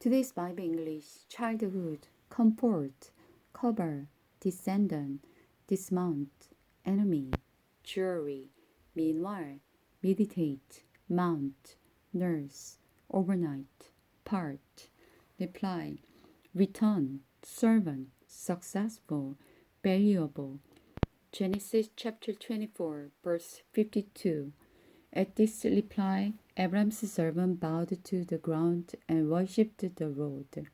Today's Bible English, childhood, comfort, cover, descendant, dismount, enemy, jury, meanwhile, meditate, mount, nurse, overnight, part, reply, return, servant, successful, valuable. Genesis chapter 24, verse 52. At this reply, Abram's servant bowed to the ground and worshipped the Lord.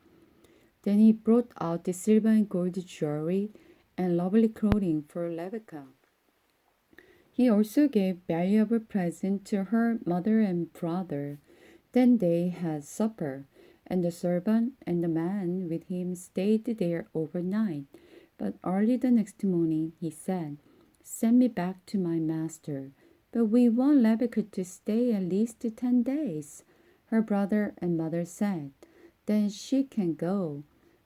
Then he brought out the silver and gold jewelry and lovely clothing for Rebekah. He also gave valuable presents to her mother and brother. Then they had supper, and the servant and the man with him stayed there overnight. But early the next morning he said, "Send me back to my master." "But we want Rebecca to stay at least 10 days. Her brother and mother said, "Then she can go."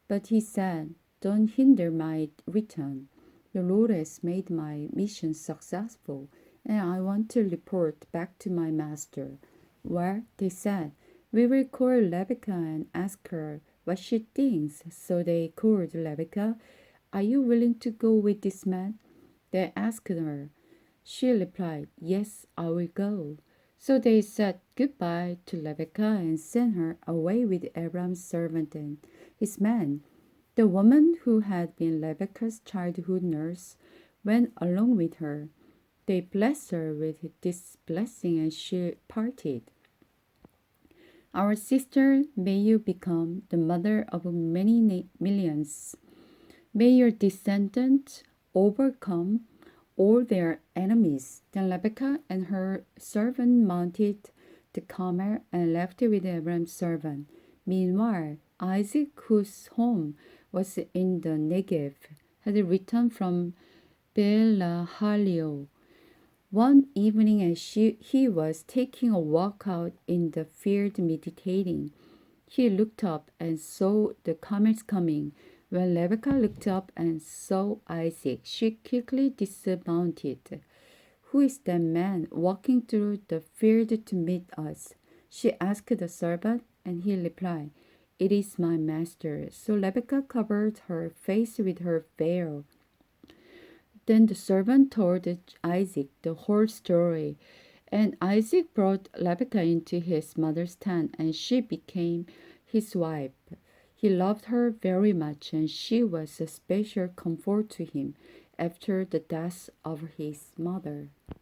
But he said, "Don't hinder my return. The Lord has made my mission successful, and I want to report back to my master." "Well," they said, "we will call Rebecca and ask her what she thinks." So they called Rebecca. "Are you willing to go with this man?" They asked her. She replied, "Yes, I will go." So they said goodbye to Rebekah and sent her away with Abram's servant and his man. The woman who had been Rebekah's childhood nurse went along with her. They blessed her with this blessing and she parted. Our sister, may you become the mother of many millions. May your descendants overcome all their enemies. Then Rebekah and her servant mounted the camel and left with Abram's servant. Meanwhile, Isaac, whose home was in the Negev, had returned from Beer-lahai-roi. One evening as he was taking a walk out in the field meditating, he looked up and saw the camels coming. When Rebecca looked up and saw Isaac, she quickly dismounted. "Who is that man walking through the field to meet us?" she asked the servant, and he replied, "It is my master." So Rebecca covered her face with her veil. Then the servant told Isaac the whole story, and Isaac brought Rebecca into his mother's tent, and she became his wife. He loved her very much, and she was a special comfort to him after the death of his mother.